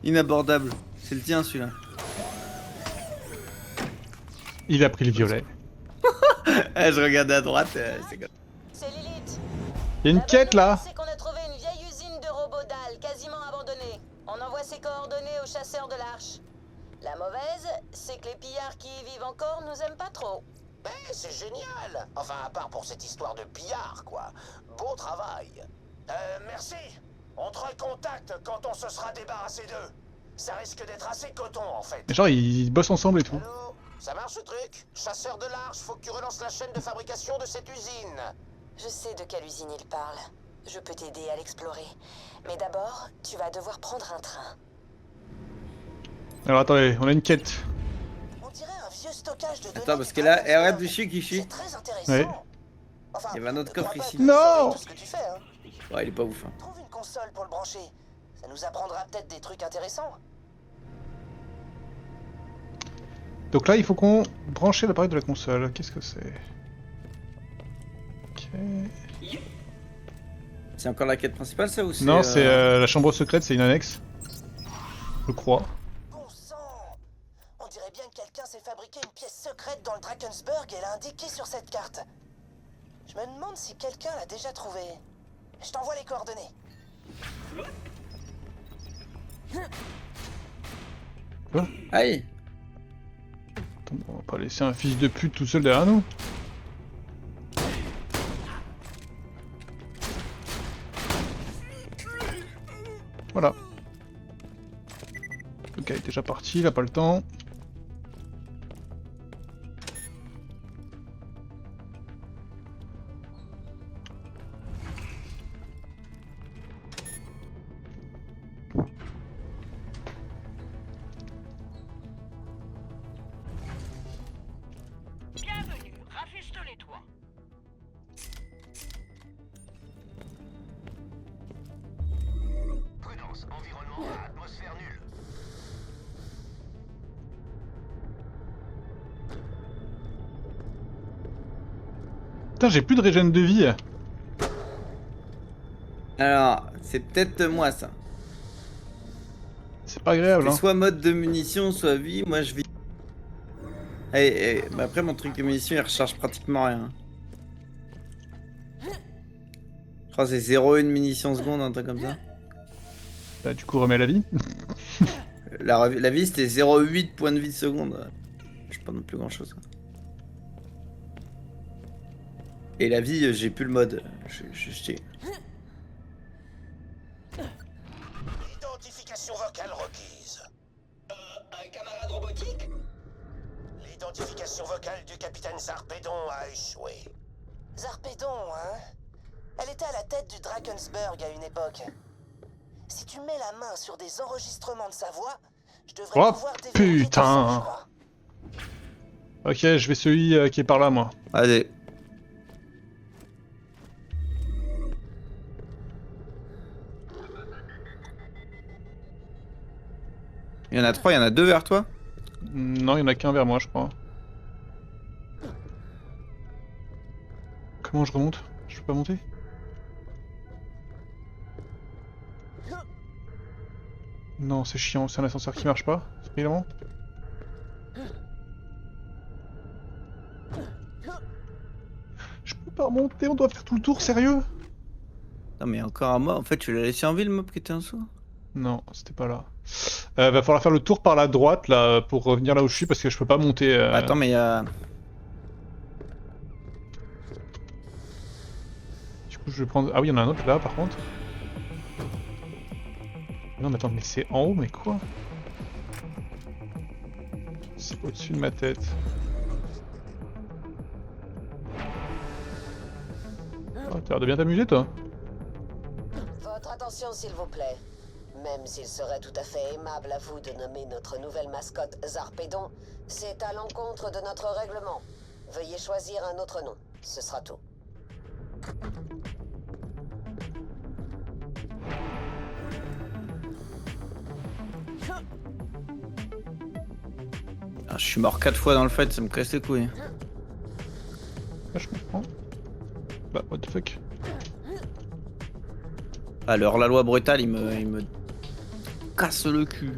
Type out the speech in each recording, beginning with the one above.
Inabordable. C'est le tien celui-là. Il a pris le violet. Je regardais à droite, c'est comme... C'est Lilith. Il y a une quête là. C'est qu'on a trouvé une vieille usine de robots DAL quasiment abandonnée. On envoie ses coordonnées aux chasseurs de l'Arche. La mauvaise, c'est que les pillards qui y vivent encore nous aiment pas trop. Ben, c'est génial. Enfin, à part pour cette histoire de pillard, quoi. Beau travail. Merci. On te recontacte quand on se sera débarrassé d'eux. Ça risque d'être assez coton, en fait. Mais genre ils bossent ensemble et tout. Allô? Ça marche ce truc? Chasseur de l'Arche, faut que tu relances la chaîne de fabrication de cette usine. Je sais de quelle usine il parle. Je peux t'aider à l'explorer. Mais d'abord, tu vas devoir prendre un train. Alors attendez, on a une quête. On dirait un vieux stockage de données. Attends, parce du que là, Drakensberg. arrête de chier, Kishi. C'est très intéressant. Ouais. Enfin, Il y avait un autre te crois coffre pas ici. que Non. tu sais tout ce que tu fais, hein. Ouais, il est pas ouf. Hein. Trouve une console pour le brancher. Ça nous apprendra peut-être des trucs intéressants. Donc là il faut qu'on branche l'appareil de la console. Qu'est-ce que c'est? Ok. C'est encore la quête principale ça ou c'est... Non, c'est la chambre secrète, c'est une annexe. Je crois. Bon sang! On dirait bien que quelqu'un s'est fabriqué une pièce secrète dans le Drakensberg et l'a indiqué sur cette carte. Je me demande si quelqu'un l'a déjà trouvé. Je t'envoie les coordonnées. Aïe. Attends, on va pas laisser un fils de pute tout seul derrière nous. Voilà. Le gars est déjà parti, il a pas le temps. Bienvenue, rafistoles-toi. Prudence, environnement à atmosphère nulle. Putain, j'ai plus de régène de vie. Alors, c'est peut-être moi ça. C'est pas agréable, C'est hein. soit mode de munitions, soit vie. Moi je vis. Bah après, mon truc de munitions il recharge pratiquement rien. Je crois que c'est 0,1 munitions seconde, un truc comme ça. Bah, du coup, remets la vie. La vie c'était 0,8 points de vie seconde. Je sais pas non plus grand chose. Et la vie, j'ai plus le mode. Identification vocale requise. Un camarade robotique? L'identification vocale du capitaine Zarpédon a échoué. Zarpédon, hein? Elle était à la tête du Drakensberg à une époque. Si tu mets la main sur des enregistrements de sa voix, je devrais Oh, pouvoir déverrouiller ton putain. sang, je crois. Ok, je vais celui qui est par là, moi. Allez. Il y en a 3, il y en a 2 vers toi? Non, il y en a qu'un vers moi, je crois. Comment je remonte? Je peux pas monter? Non, c'est chiant, c'est un ascenseur qui marche pas, évidemment. Je peux pas remonter, on doit faire tout le tour, sérieux? Non mais encore un mob, en fait tu l'as laissé en ville le mob qui était en dessous? Non, c'était pas là. Va falloir faire le tour par la droite, là, pour revenir là où je suis, parce que je peux pas monter... Attends mais Du coup, je vais prendre... Ah oui, il y en a un autre là, par contre. Non, mais attends, mais c'est en haut, mais quoi? C'est au-dessus de ma tête. Oh, t'as l'air de bien t'amuser, toi. Votre attention, s'il vous plaît. Même s'il serait tout à fait aimable à vous de nommer notre nouvelle mascotte Zarpédon, c'est à l'encontre de notre règlement. Veuillez choisir un autre nom. Ce sera tout. Ah, je suis mort 4 fois dans le fight, ça me casse les couilles. Ah, je comprends. Bah, what the fuck. Alors la loi brutale, il me casse le cul.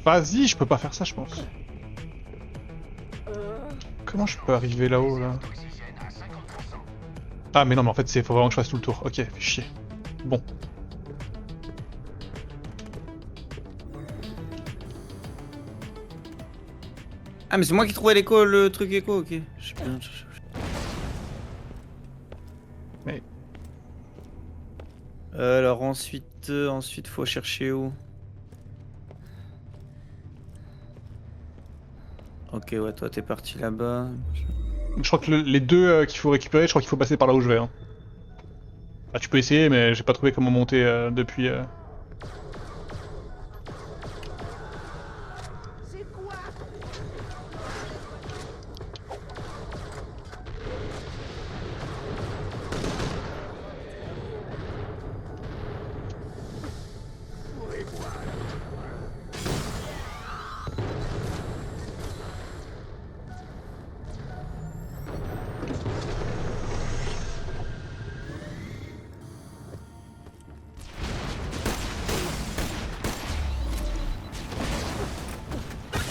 Vas-y, je peux pas faire ça, je pense. Comment je peux arriver là-haut, là? Ah, mais non, mais en fait, faut vraiment que je fasse tout le tour. Ok, fait chier. Bon. Ah, mais c'est moi qui trouvais l'écho, le truc écho, ok. Je sais bien. Mais... Alors ensuite faut chercher où? Ok, ouais, toi t'es parti là-bas. Je crois que les deux qu'il faut récupérer, je crois qu'il faut passer par là où je vais. Hein. Ah, tu peux essayer, mais j'ai pas trouvé comment monter depuis...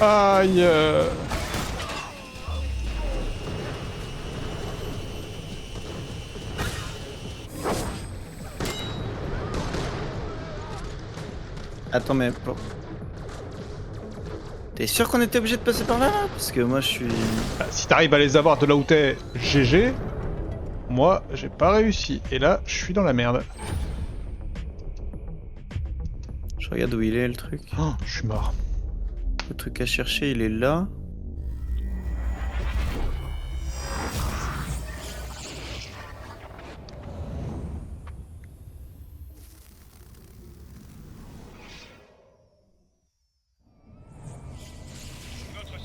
Aïe Attends, mais... T'es sûr qu'on était obligé de passer par là, là? Parce que moi je suis... Bah, si t'arrives à les avoir de là où t'es, GG. Moi, j'ai pas réussi. Et là, je suis dans la merde. Je regarde où il est le truc. Oh, je suis mort. Le truc à chercher, il est là.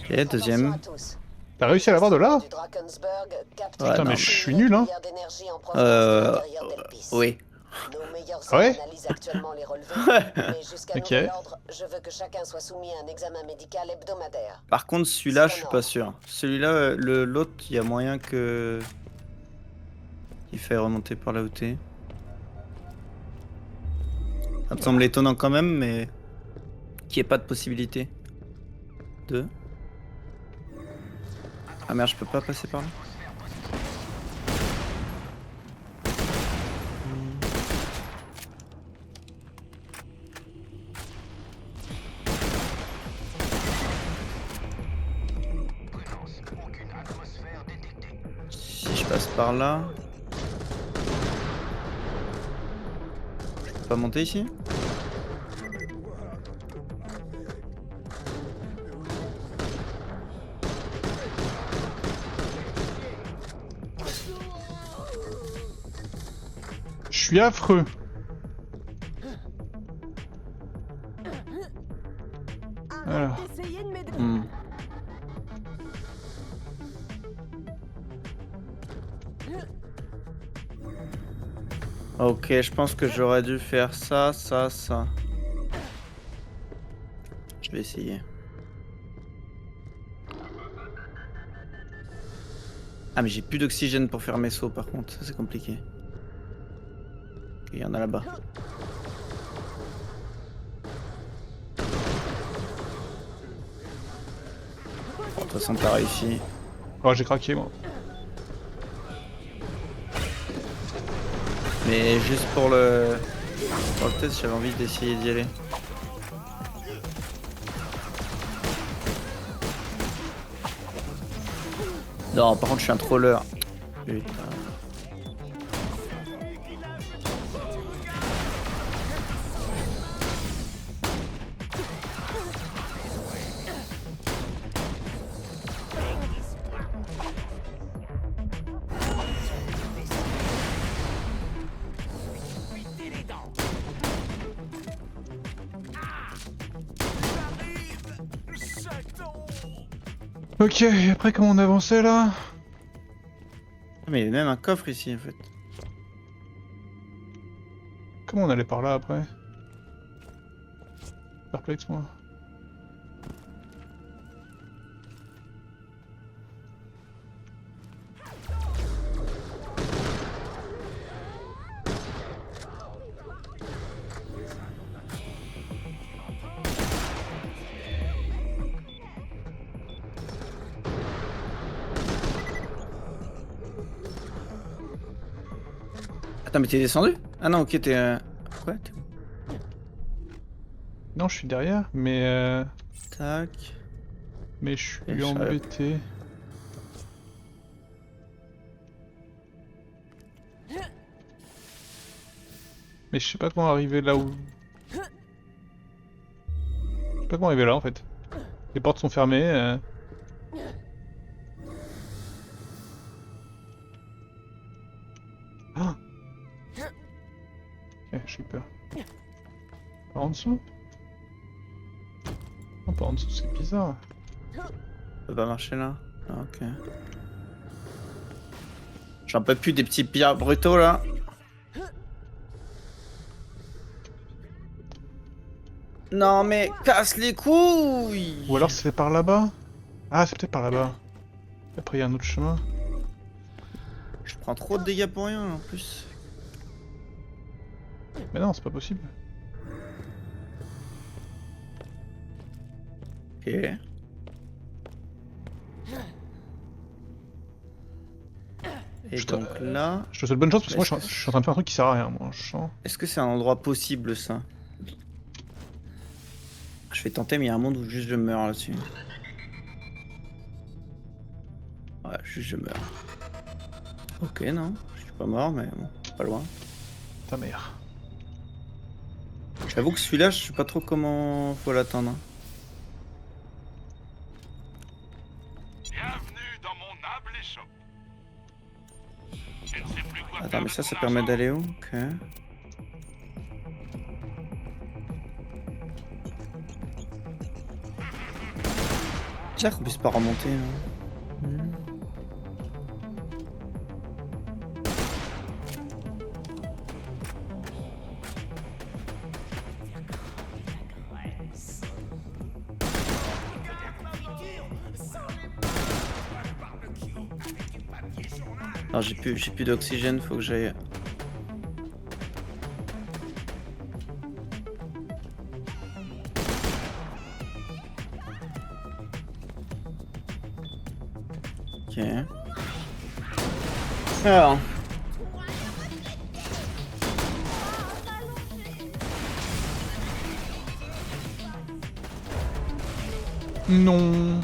Ok, deuxième. Attention à tous. T'as réussi à l'avoir de là? Du Drakensberg capte Ouais, Putain, non, mais mais- je suis nul, hein. d'énergie en provenance de l'intérieur d'Elpis. Oui. Nos meilleurs Ah ouais hommes analysent actuellement les relevés, mais jusqu'à Ok. nouvel ordre, je veux que chacun soit soumis à un examen médical hebdomadaire. Par contre, celui-là, je suis pas sûr. Celui-là, l'autre, il y a moyen que... Il fait remonter par là où t'es. Ça me semble étonnant quand même, mais... Qu'il n'y ait pas de possibilité. De... Ah merde, je peux pas passer par là. Si je passe par là... Je peux pas monter ici? Je suis affreux. Alors. Hmm. Ok, je pense que j'aurais dû faire ça. Je vais essayer. Ah mais j'ai plus d'oxygène pour faire mes sauts par contre, ça c'est compliqué. Ok, il y en a là-bas. Bon, de toute façon t'as réussi. Oh, j'ai craqué, moi. Mais juste pour le test, j'avais envie d'essayer d'y aller. Non, par contre, je suis un troller. Putain. Ok, et après comment on avançait là? Mais il y a même un coffre ici en fait. Comment on allait par là après? Perplexe moi. Putain, mais t'es descendu? Ah non, ok, t'es... Ouais, t'es... Non, je suis derrière, Tac... mais je Et suis je savais. embêté. Mais je sais pas comment arriver là où... Je sais pas comment arriver là en fait. Les portes sont fermées. Ah ok, j'ai eu peur. Par en dessous? Non, pas en dessous, c'est bizarre. Ça peut pas marcher là? Ah, ok. J'en peux plus des petits pierres brutaux là. Non mais casse les couilles! Ou alors c'est par là-bas? Ah, c'est peut-être par là-bas. Après, il y a un autre chemin. Je prends trop de dégâts pour rien en plus. Mais non, c'est pas possible. Ok. Et Je te- donc là... Je te souhaite bonne chance parce que moi Est-ce je suis en train de faire un truc qui sert à rien, moi. Je sens. Est-ce que c'est un endroit possible ça? Je vais tenter mais il y a un monde où juste je meurs là-dessus. Ouais, juste je meurs. Ok, non, je suis pas mort mais bon, pas loin. Ta mère. J'avoue que celui-là, je sais pas trop comment faut l'atteindre. Bienvenue dans mon humble échoppe. Je ne sais plus quoi Attends, faire mais de ça mon permet argent. d'aller où? Ok. Tiens, qu'on puisse pas remonter. Là. Alors j'ai plus d'oxygène, faut que j'aille. Ok. Alors. Non.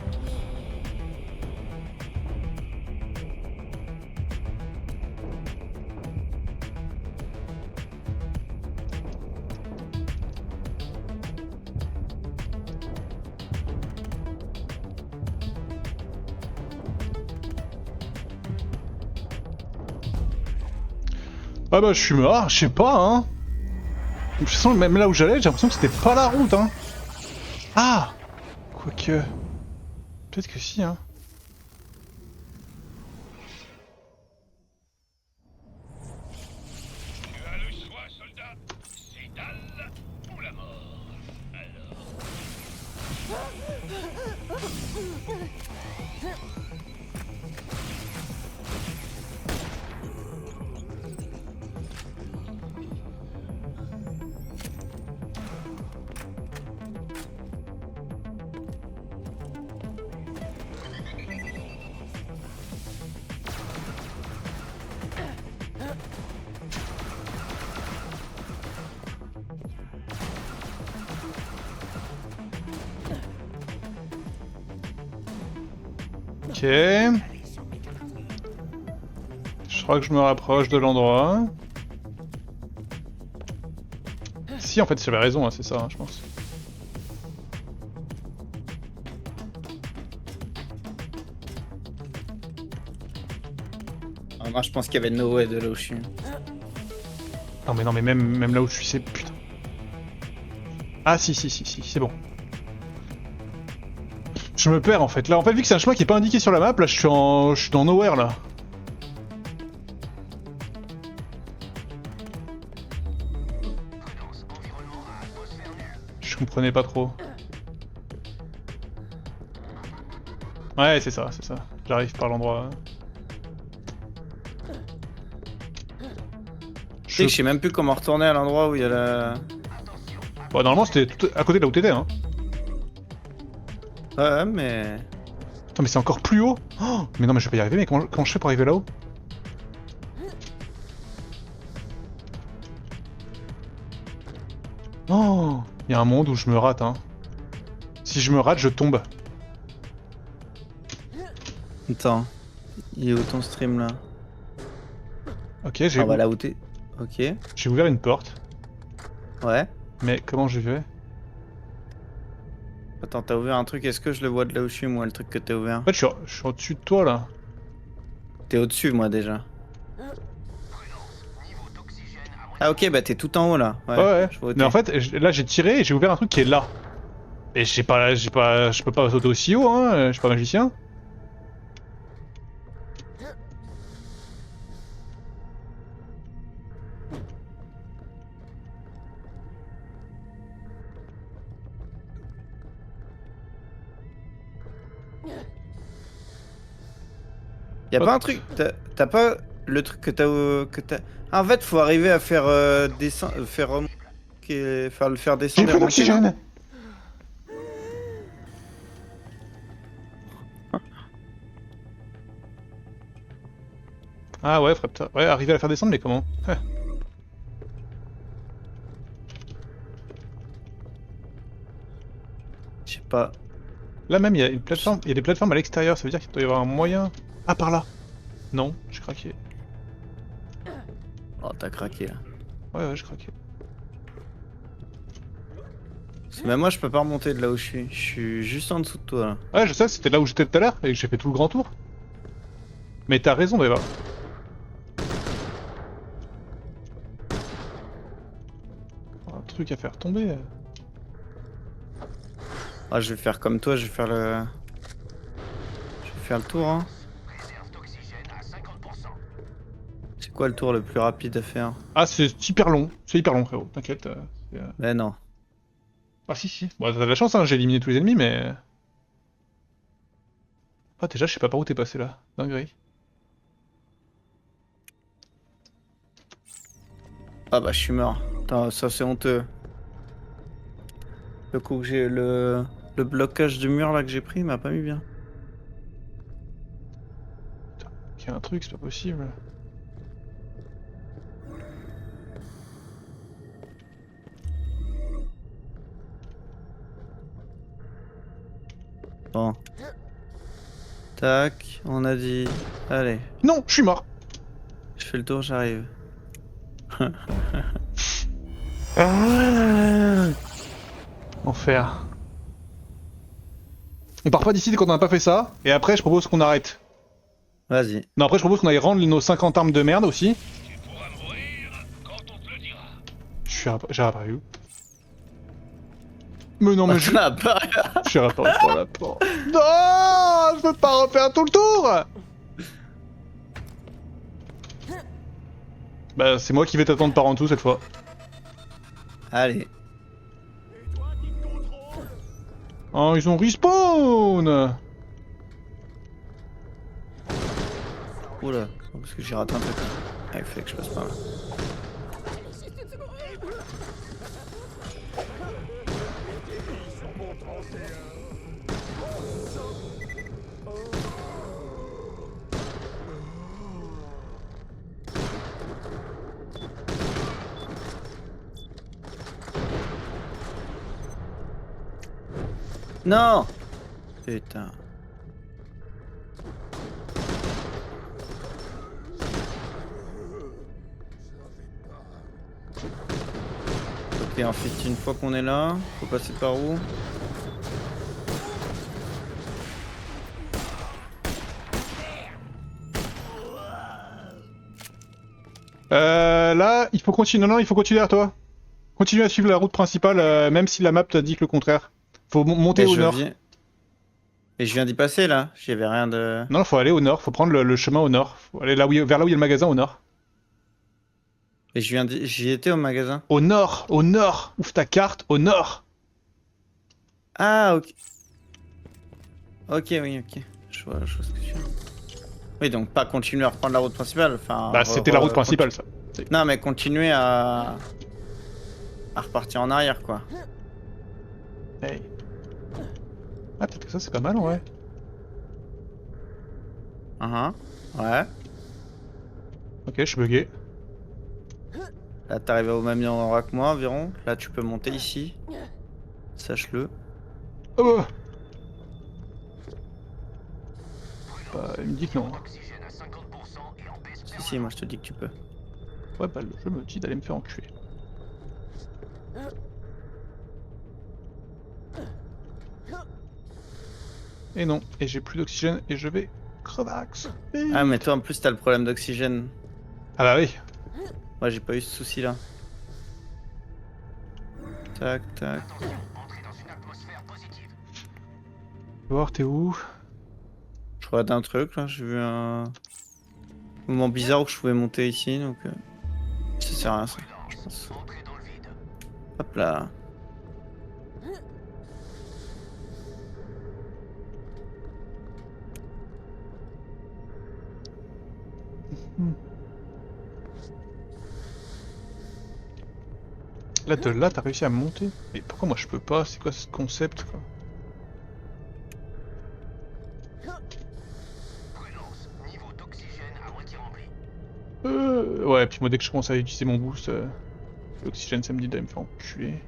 Ah bah je suis mort, je sais pas hein. De toute façon même là où j'allais j'ai l'impression que c'était pas la route hein. Ah. Quoique... Peut-être que si hein. Tu as le choix, soldat. Cédale ou la mort. Alors. Ok. Je crois que je me rapproche de l'endroit. Si en fait j'avais raison, hein, c'est ça, hein, je pense. Ah, moi je pense qu'il y avait no way de là où je suis. Non mais même là où je suis c'est... Putain. Ah si, c'est bon. Je me perds en fait. Là en fait vu que c'est un chemin qui est pas indiqué sur la map, là je suis dans nowhere là. Je comprenais pas trop. Ouais c'est ça. J'arrive par l'endroit. Tu sais que je sais même plus comment retourner à l'endroit où il y a la... Bon normalement c'était tout à côté de là où t'étais hein. Ouais mais... Attends mais c'est encore plus haut. Oh mais non mais je vais pas y arriver mais comment je fais pour arriver là-haut? Oh, il y a un monde où je me rate, hein. Si je me rate, je tombe. Attends. Il est où ton stream là? Ok, j'ai Ah bah là où t'es. Ok. j'ai ouvert une porte. Ouais. Mais comment je vais? Attends, t'as ouvert un truc, est-ce que je le vois de là où je suis moi, le truc que t'as ouvert? En fait, je suis au-dessus de toi là. T'es au-dessus moi déjà. Ah ok, bah t'es tout en haut là. Ouais, Ouais. je vois où Mais en t'es. fait, là j'ai tiré et j'ai ouvert un truc qui est là. Et je peux pas sauter aussi haut, hein. Je suis pas magicien. Y'a pas Hop. un truc, t'as pas le truc que t'as. Ah, en fait, faut arriver à faire descendre, faire faire J'ai descendre et plus remonter, non? d'oxygène. Ah ouais, ouais, arriver à la faire descendre, mais comment? Je sais pas. Là même, il y a une plateforme, il y a des plateformes à l'extérieur, ça veut dire qu'il doit y avoir un moyen. Ah, par là. Non, j'ai craqué. Oh, t'as craqué là. Ouais, j'ai craqué. Même moi, je peux pas remonter de là où je suis. Je suis juste en dessous de toi là. Ouais, je sais, c'était là où j'étais tout à l'heure et que j'ai fait tout le grand tour. Mais t'as raison, Eva. Un truc à faire tomber. Ah, je vais faire comme toi, je vais faire le. Je vais faire le tour, hein. Réserve d'oxygène à 50%. C'est quoi le tour le plus rapide à faire? Ah, c'est hyper long. C'est hyper long, frérot. T'inquiète. Mais non. Ah, si. Bon, t'as de la chance, hein, j'ai éliminé tous les ennemis, mais. Ah, déjà, je sais pas par où t'es passé là. Dinguerie. Ah bah, je suis mort. Attends, ça c'est honteux. Le coup que j'ai. Le blocage du mur là que j'ai pris m'a pas mis bien. Il y a un truc, c'est pas possible. Bon. Tac, on a dit. Allez, Non, je suis mort. je fais le tour, j'arrive. Enfer. On part pas d'ici quand on n'a pas fait ça, et après je propose qu'on arrête. Vas-y. Non, après je propose qu'on aille rendre nos 50 armes de merde aussi. Tu pourras mourir quand on te le dira. J'ai réapparu où? Mais non, mais je... Ah, bah, J'ai réapparu pour la porte. Non, je peux pas refaire tout le tour. Bah, c'est moi qui vais t'attendre par en tout cette fois. Allez. Oh, ils ont respawn. Oula, parce que j'ai raté un truc. Ah, il fallait que je passe par là. Non! Putain. Ok, en fait, une fois qu'on est là, faut passer par où? Là, il faut continuer. Non, il faut continuer à toi. Continue à suivre la route principale, même si la map t'a dit que le contraire. Faut monter Mais au nord. Et je viens d'y passer là, j'y avais rien de. Non, faut aller au nord. Faut prendre le chemin au nord. Faut aller là où vers là où il y a le magasin au nord. Et j'y étais au magasin. Au nord, au nord. Ouvre ta carte, au nord. Ah, ok. Ok, oui, ok. Je vois ce que tu veux. Oui, donc pas continuer à reprendre la route principale. Enfin, Bah, c'était la route principale, ça. Non, mais continuer à repartir en arrière, quoi. Hey. Ah, peut-être que ça, c'est pas mal, ouais. Ouais. Ok, je suis bugué. Là, t'arrives au même endroit que moi environ. Là, tu peux monter ici. Sache-le. Oh bah, il me dit que non. Oxygène à 50% et en baisse Si, si, moi je te dis que tu peux. Ouais, bah, le jeu me dit d'aller me faire enculer. Et non, et j'ai plus d'oxygène et je vais crevax. Ah, mais toi en plus, t'as le problème d'oxygène. Ah bah oui. Moi, j'ai pas eu ce souci là. Tac, tac. Entrez dans une atmosphère positive. Voir, t'es où? Je regarde un truc là, j'ai vu un moment bizarre où je pouvais monter ici donc. Ça sert à rien ça, je pense. Entrez dans le vide. Hop là. Là, de là, t'as réussi à monter. Mais pourquoi moi je peux pas? C'est quoi ce concept quoi? Prudence. Niveau d'oxygène à moitié rempli. Ouais, puis moi dès que je commence à utiliser mon boost, l'oxygène ça me dit d'aller me faire enculer.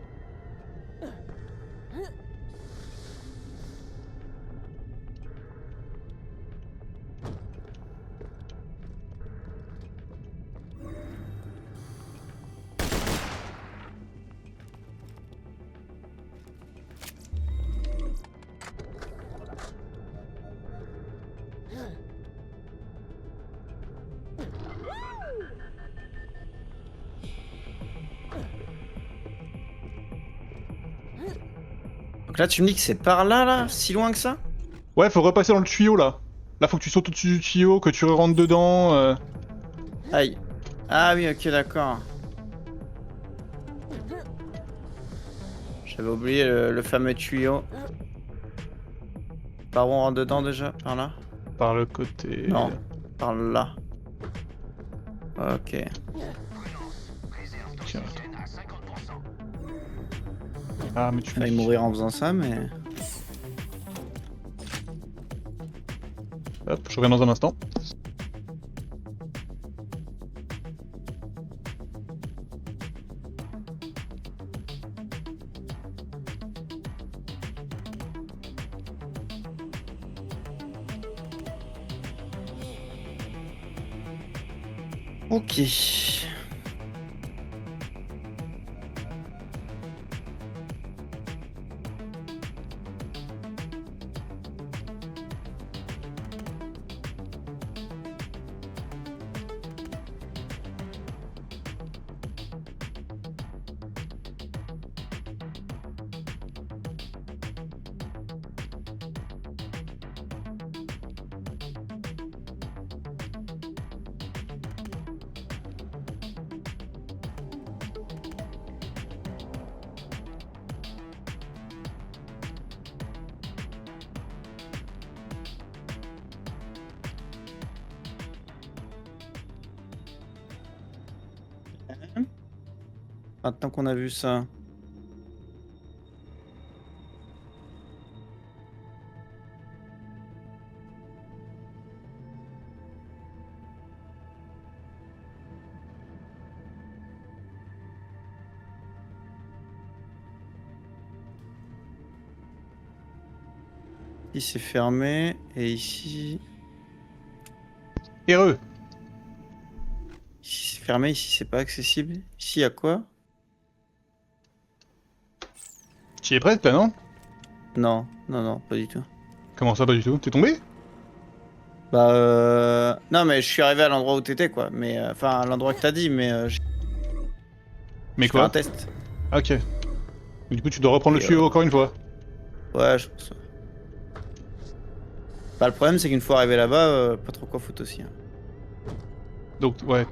Donc là, tu me dis que c'est par là, là, si loin que ça? Ouais, faut repasser dans le tuyau là. Là, faut que tu sautes au-dessus du tuyau, que tu rentres dedans. Aïe. Ah oui, ok, d'accord. J'avais oublié le fameux tuyau. Par où on rentre dedans déjà? Par là? Par le côté. Non, par là. Ok. Réserve Tiens, d'oxygène à 50%. Ah, mais tu me Failli dis. mourir en faisant ça, mais. Hop, je reviens dans un instant. Ok. Maintenant qu'on a vu ça. Ici c'est fermé et ici. Heureux. Ici c'est fermé, ici c'est pas accessible. Ici y a quoi? Tu y es prête là, non? Non, non, non, pas du tout. Comment ça, pas du tout? T'es tombé? Bah non mais je suis arrivé à l'endroit où t'étais quoi. Mais enfin à l'endroit que t'as dit, mais j'ai Mais fait un quoi? test. Ah, ok. Du coup, tu dois reprendre le Et, tuyau encore une fois. Ouais, je pense. Bah le problème c'est qu'une fois arrivé là-bas, pas trop quoi foutre aussi. Hein. Donc, ouais.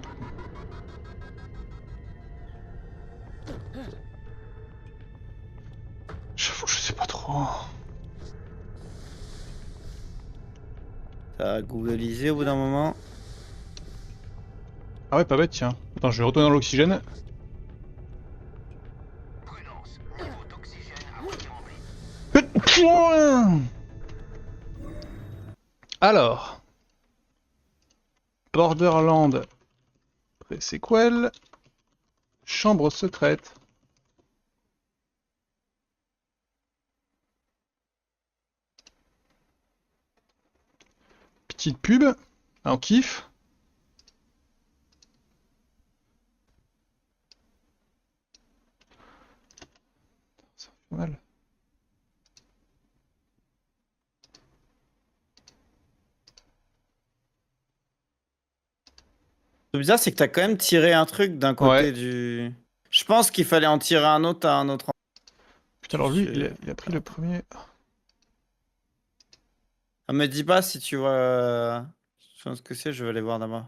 J'avoue que je sais pas trop. T'as googlisé au bout d'un moment. Ah ouais, pas bête, tiens. Attends, je vais retourner dans l'oxygène. Prudence. Niveau d'oxygène à moitié rempli. Alors. Borderland. Pré-sequel. Chambre secrète. Petite pub. On kiffe. Ça fait mal. Le bizarre, c'est que t'as quand même tiré un truc d'un côté Ouais. du. Je pense qu'il fallait en tirer un autre à un autre. Putain, alors lui, il a pris le premier. Ah, me dis pas si tu vois. Je pense que c'est, je vais aller voir d'abord.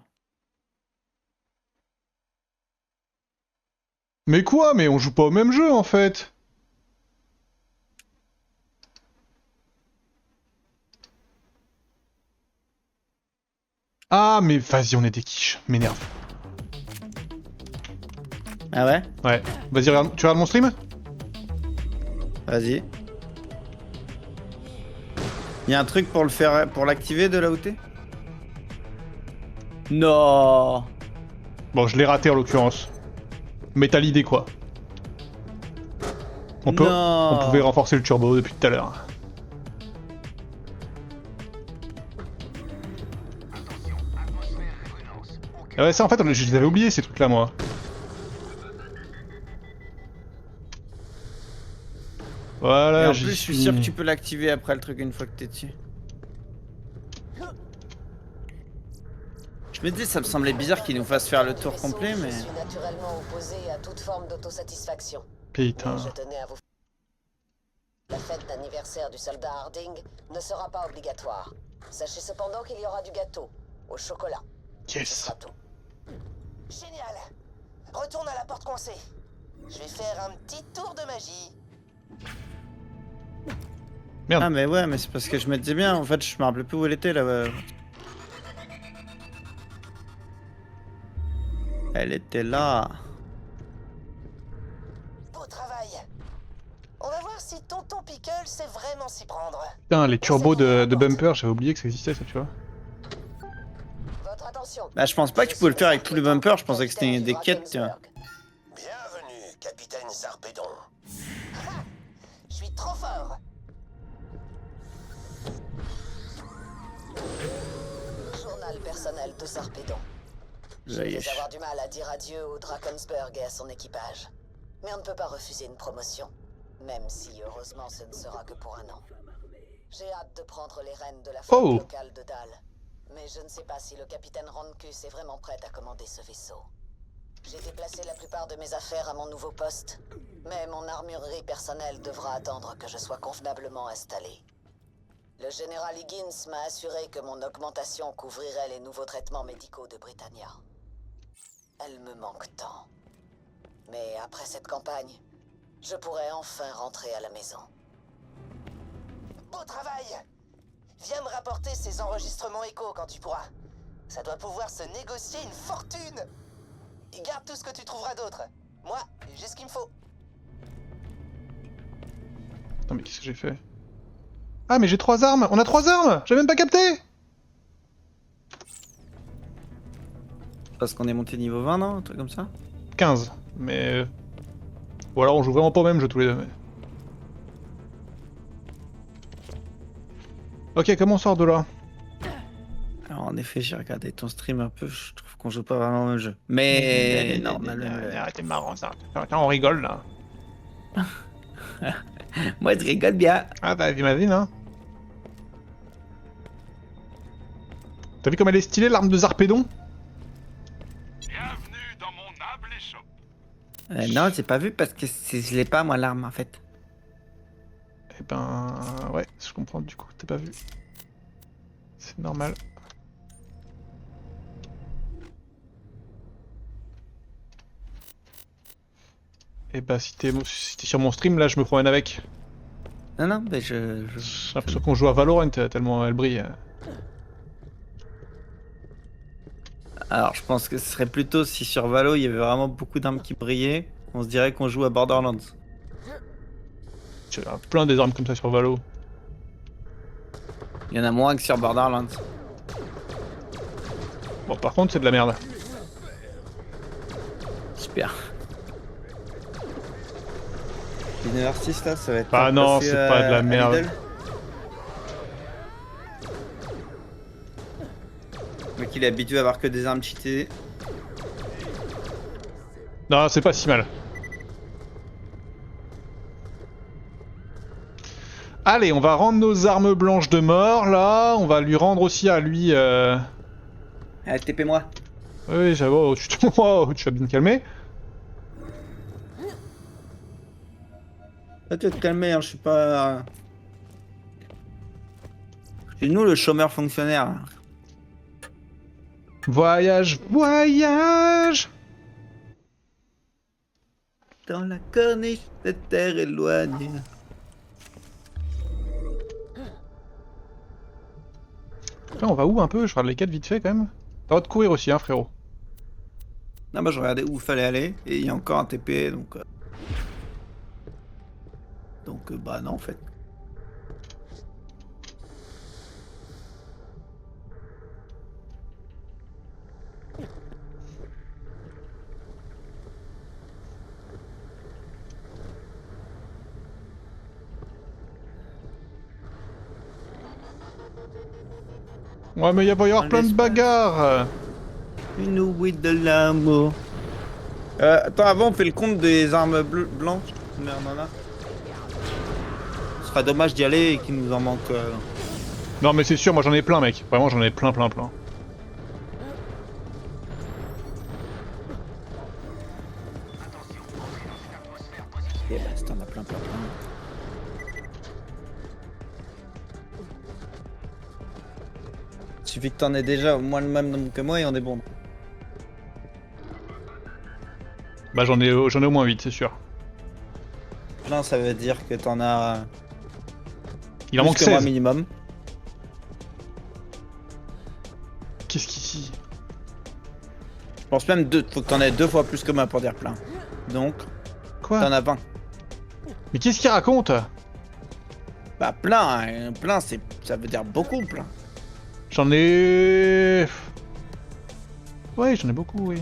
Mais quoi? Mais on joue pas au même jeu en fait. Ah, mais vas-y, on est des quiches. M'énerve. Ah ouais? Ouais. Vas-y, regarde. Tu regardes mon stream? Vas-y. Il y a un truc pour le faire, pour l'activer de là où t'es? Non. Bon, je l'ai raté en l'occurrence. Mais t'as l'idée quoi. On Non. pouvait renforcer le turbo depuis tout à l'heure. Ah ouais, ça en fait, je les avais oubliés ces trucs-là, moi. Voilà, Et en j'y plus, je suis sûr que tu peux l'activer après le truc une fois que t'es dessus. Je me dis, ça me semblait bizarre qu'il nous fasse faire le tour complet, mais. Je suis naturellement opposé à toute forme d'autosatisfaction. Putain. Mais je tenais à vous. La fête d'anniversaire du soldat Harding ne sera pas obligatoire. Sachez cependant qu'il y aura du gâteau, au chocolat. Ce Yes. sera tout. Génial. Retourne à la porte coincée. Je vais faire un petit tour de magie. Merde. Ah, mais ouais, mais c'est parce que je me disais bien, en fait, je me rappelais plus où elle était là. Elle était là. Beau travail. On va voir si Tonton Pickle sait vraiment s'y prendre. Putain, les turbos de bumper, j'avais oublié que ça existait ça, tu vois. Votre attention. Bah, je pense pas que tu pouvais le faire avec tous les bumpers, je pensais que c'était des quêtes, tu vois. Bienvenue, capitaine Zarpédon. Je suis trop fort. Journal personnel de Sarpédon. Je vais Zaïch. avoir du mal à dire adieu au Drakensberg et à son équipage. Mais on ne peut pas refuser une promotion. Même si, heureusement, ce ne sera que pour un an. J'ai hâte de prendre les rênes de la flotte Oh. locale de Dahl. Mais je ne sais pas si le capitaine Ronkus est vraiment prêt à commander ce vaisseau. J'ai déplacé la plupart de mes affaires à mon nouveau poste. Mais mon armurerie personnelle devra attendre que je sois convenablement installé. Le général Higgins m'a assuré que mon augmentation couvrirait les nouveaux traitements médicaux de Britannia. Elle me manque tant. Mais après cette campagne, je pourrai enfin rentrer à la maison. Beau travail! Viens me rapporter ces enregistrements échos quand tu pourras. Ça doit pouvoir se négocier une fortune! Et garde tout ce que tu trouveras d'autre. Moi, j'ai ce qu'il me faut. Attends, mais qu'est-ce que j'ai fait? Ah, mais j'ai 3 armes! On a 3 armes! J'avais même pas capté! Parce qu'on est monté niveau 20, non? Un truc comme ça? 15. Mais... Ou alors on joue vraiment pas au même jeu tous les deux. Mais... Ok, comment on sort de là? Alors, en effet, j'ai regardé ton stream un peu, je trouve qu'on joue pas vraiment au même jeu. Mais non, on a le même. Arrêtez marrant ça. Attends, on rigole là. Moi, je rigole bien. Ah bah j'imagine hein. T'as vu comme elle est stylée l'arme de Zarpédon? Bienvenue dans mon humble échoppe. Non, j'ai pas vu parce que je l'ai pas, moi, l'arme, en fait. Eh ben... Ouais, je comprends du coup, t'as pas vu. C'est normal. Eh ben si t'es sur mon stream là, je me promène avec. Non, non, mais J'ai l'impression qu'on joue à Valorant tellement elle brille. Alors, je pense que ce serait plutôt si sur Valo, il y avait vraiment beaucoup d'armes qui brillaient, on se dirait qu'on joue à Borderlands. J'ai plein des armes comme ça sur Valo. Il y en a moins que sur Borderlands. Bon par contre c'est de la merde. Super. Les artistes là, ça va être. Ah non, passé c'est pas de la à merde. Lidl. Le mec il est habitué à avoir que des armes cheatées. Non, c'est pas si mal. Allez, on va rendre nos armes blanches de mort, là. On va lui rendre aussi à lui... Allez, TP-moi. Oui, j'avoue, oh, tu vas bien te calmer. Là, tu vas te calmer, hein, je suis pas. C'est nous le chômeur fonctionnaire. Voyage, voyage. Dans la corniche de terre éloignée. Putain, on va où un peu? Je regarde les quêtes vite fait quand même. T'as le droit de courir aussi, hein, frérot. Non, bah je regardais où il fallait aller et il y a encore un TP donc. Bah non en fait. Ouais, mais il va y avoir Dans plein de l'espace. bagarres. Une ouïe de l'amour. Attends, avant on fait le compte des armes blanches. Combien on en a? Ce serait dommage d'y aller et qu'il nous en manque. Non, mais c'est sûr, moi j'en ai plein, mec. Vraiment, j'en ai plein. Et bah, si t'en as plein. Suffit que t'en aies déjà au moins le même nombre que moi et on est bon. Bah, j'en ai au moins 8, c'est sûr. Plein, ça veut dire que t'en as. Il en plus manque que moi 16. minimum. Qu'est-ce qu'ici? Je pense même faut que t'en aies 2 fois plus que moi pour dire plein. Donc, Quoi? t'en as 20. Mais qu'est-ce qu'il raconte? Bah plein, hein. Plein ça veut dire beaucoup plein. J'en ai... Ouais, j'en ai beaucoup, oui.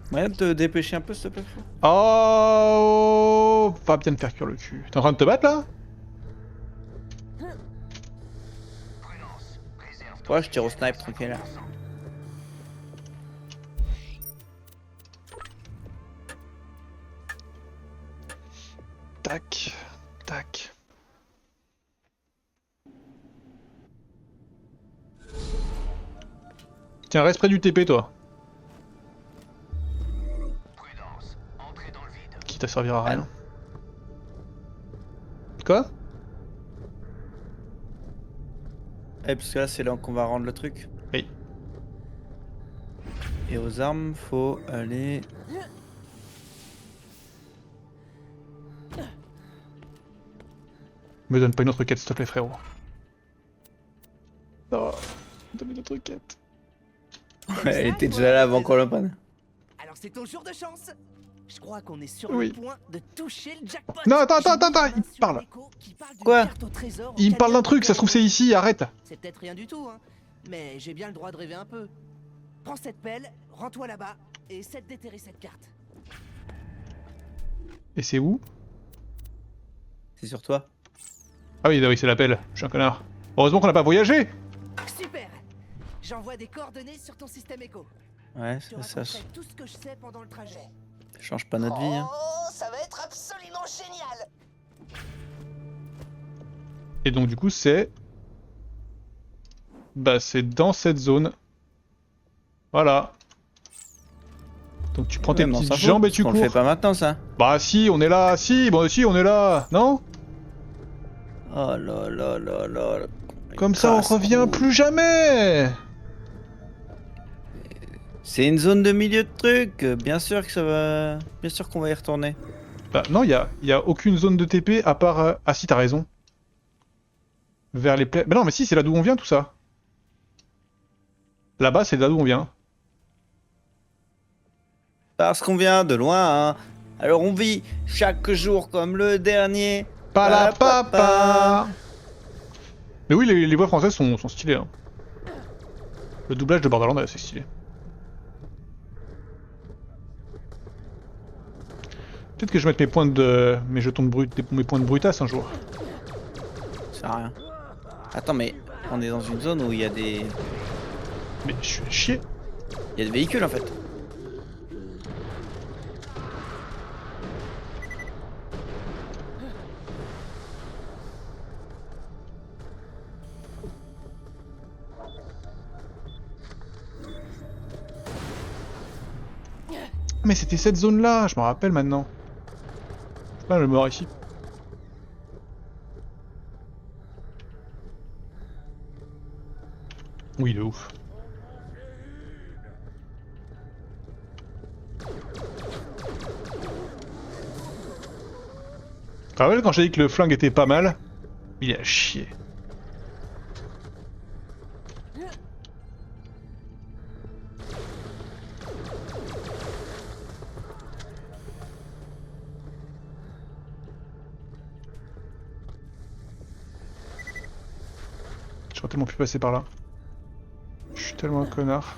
Moyen de te dépêcher un peu s'il te plaît. Oh, va bien te faire cuire le cul. T'es en train de te battre là? Ouais, je tire au snipe tranquille là. Tac, tac. Tiens, reste près du TP toi. Prudence. Entrez dans le vide. Qui t'a servira à rien. Quoi? Ouais, parce que là c'est là qu'on va rendre le truc. Oui. Et aux armes, faut aller. Me donne pas une autre quête s'il te plaît frérot. Non, donne une autre quête. Elle était déjà là avant qu'on le prenne. Alors c'est ton jour de chance. Je crois qu'on est sur Oui. le point de toucher le jackpot. Non, attends, J'ai mis la il main sur parle. l'écho qui parle d'une Quoi? carte au trésor Il me au parle d'un Canyon truc, ça se trouve c'est ici, arrête. C'est peut-être rien du tout, hein. Mais j'ai bien le droit de rêver un peu. Prends cette pelle, rends-toi là-bas et essaie de déterrer cette carte. Et c'est où? C'est sur toi. Ah oui, c'est l'appel, je suis un connard. Heureusement qu'on n'a pas voyagé. Super. J'envoie des coordonnées sur ton système écho. Ouais, Je te ça raconterai tout ce que je sais pendant le trajet. change pas notre vie. Hein. Oh, ça va être absolument génial. Et donc du coup c'est... Bah c'est dans cette zone. Voilà. Donc tu prends tes Ouais, mais on petites s'en fout, jambes et parce tu qu'on cours. le fait pas maintenant ça. Bah si, on est là, si, bon si, on est là, non? Oh là là là là. Comme ça on revient plus jamais. C'est une zone de milieu de truc. Bien sûr que ça va. Bien sûr qu'on va y retourner. Bah non, y a aucune zone de TP à part... Ah si, t'as raison. Vers les plaies... Bah non, mais si, c'est là d'où on vient tout ça. Là-bas, c'est là d'où on vient. Parce qu'on vient de loin. Hein. Alors on vit chaque jour comme le dernier. Palapapa. Mais oui, les voix françaises sont stylées. Hein. Le doublage de Borderlands est assez stylé. Peut-être que je vais mettre mes jetons de mes points de brutasse un jour. Ça sert à rien. Attends, mais on est dans une zone où il y a des... Mais je suis à chier. Il y a des véhicules en fait. Mais c'était cette zone-là, je me rappelle maintenant. Je sais pas, je me meurs ici. Oui, de ouf. Tu te rappelles quand j'ai dit que le flingue était pas mal? Il est à chier. J'aurais tellement pu passer par là. Je suis tellement un connard.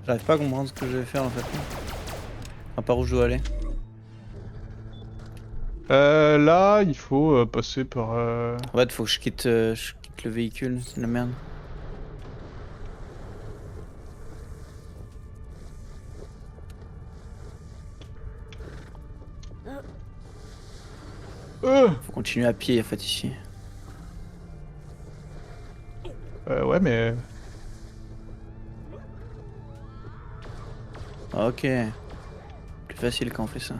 J'arrive pas à comprendre ce que je vais faire en fait. Enfin, par où je dois aller. Là, il faut passer par... En fait, faut que je quitte le véhicule, c'est de la merde. Faut continuer à pied en fait ici. Ouais, mais... Ok. Plus facile quand on fait ça.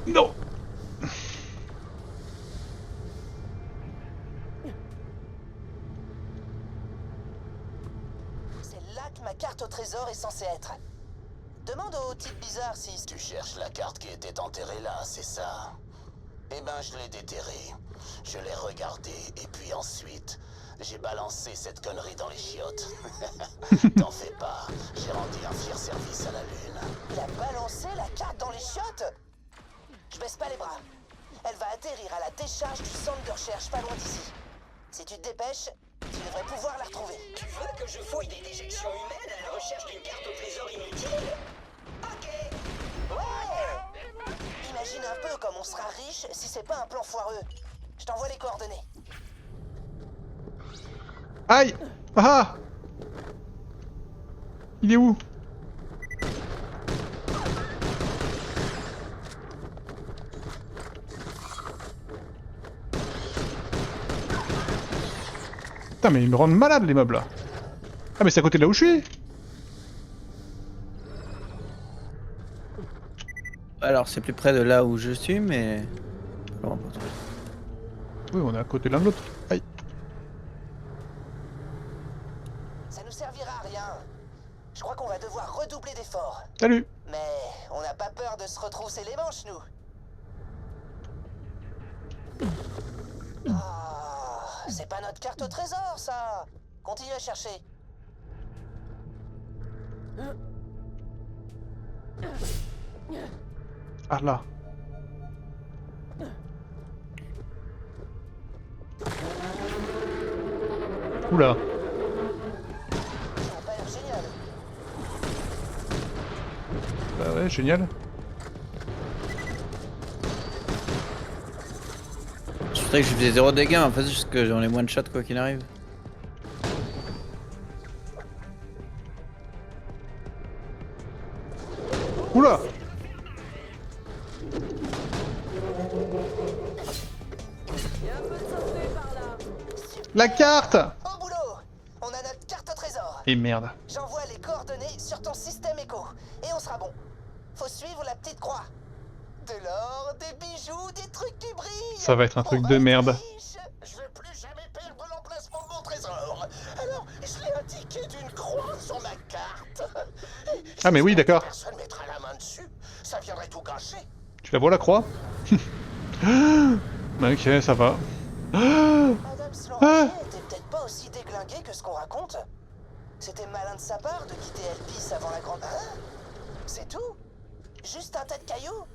Non! C'est là que ma carte au trésor est censée être. Demande au type bizarre si... Tu cherches la carte qui était enterrée là, c'est ça? Eh ben, je l'ai déterrée. Je l'ai regardée, et puis ensuite, j'ai balancé cette connerie dans les chiottes. T'en fais pas, j'ai rendu un fier service à la Lune. Il a balancé la carte dans les chiottes. Je baisse pas les bras. Elle va atterrir à la décharge du centre de recherche pas loin d'ici. Si tu te dépêches, tu devrais pouvoir la retrouver. Tu veux que je fouille des déjections humaines à la recherche d'une carte au trésor inutile? Ok. Ouais! Imagine un peu comme on sera riche si c'est pas un plan foireux. Je t'envoie les coordonnées. Aïe! Ah! Il est où? Putain, mais ils me rendent malade les meubles là. Ah, mais c'est à côté de là où je suis. Alors c'est plus près de là où je suis, mais... Non, pas trop. Oui, on est à côté l'un de l'autre. Aïe. Ça nous servira à rien. Je crois qu'on va devoir redoubler d'efforts. Salut. Mais on n'a pas peur de se retrousser les manches, nous. Ah, c'est pas notre carte au trésor, ça. Continue à chercher. Ah là. Oula. Ça a pas l'air génial. Bah ouais, génial. Je pensais que je faisais 0 dégâts, en fait, c'est juste que j'en ai moins de shot quoi qu'il arrive. Oula. La carte. Au boulot. On a notre carte au trésor. Et merde. J'envoie les coordonnées sur ton système écho. Et on sera bon. Faut suivre la petite croix. De l'or, des bijoux, des trucs qui brillent. Ça va être un truc On de va être merde. riche. Je veux plus jamais perdre l'emplacement de mon trésor. Alors, je l'ai indiqué d'une croix sur ma carte. Ah mais oui, d'accord. Personne mettra la main dessus. Ça viendrait tout gâcher. Tu la vois la croix? Ok, ça va. Madame Slanger était peut-être pas aussi déglingué que ce qu'on raconte? C'était malin de sa part de quitter Elpis avant la grande... Hein? C'est tout? Juste un tas de cailloux?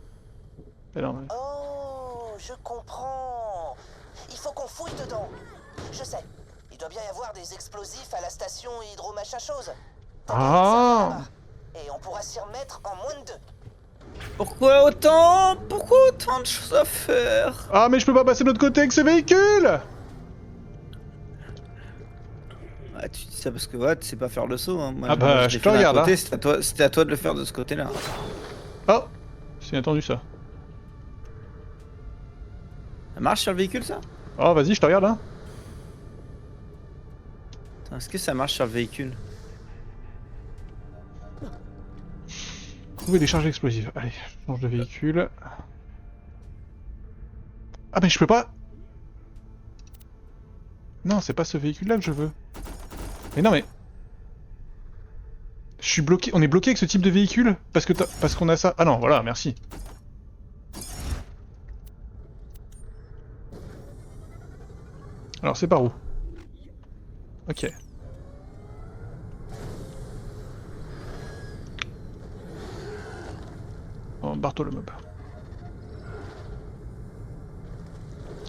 Alors, ouais. Oh, je comprends. Il faut qu'on fouille dedans. Je sais. Il doit bien y avoir des explosifs à la station hydro-machin chose. Ah. Et on pourra s'y remettre en moins de 2. Pourquoi autant de choses à faire? Ah, mais je peux pas passer de l'autre côté avec ce véhicule! Ah, tu dis ça parce que ouais, tu sais pas faire le saut. Hein. Moi, Ah bah, l'ai je fait te d'un regarde, côté, hein. C'était à toi de le faire de ce côté-là. Oh! C'est inattendu ça. Ça marche sur le véhicule, ça? Oh, vas-y, je te regarde, hein. Attends, est-ce que ça marche sur le véhicule? Trouver des charges explosives. Allez, je change de véhicule. Ah, mais je peux pas. Non, c'est pas ce véhicule-là que je veux. Mais non, mais. Je suis bloqué. On est bloqué avec ce type de véhicule parce que parce qu'on a ça. Ah non, voilà, merci. Alors, c'est par où? Ok. Oh, barre-toi le mob.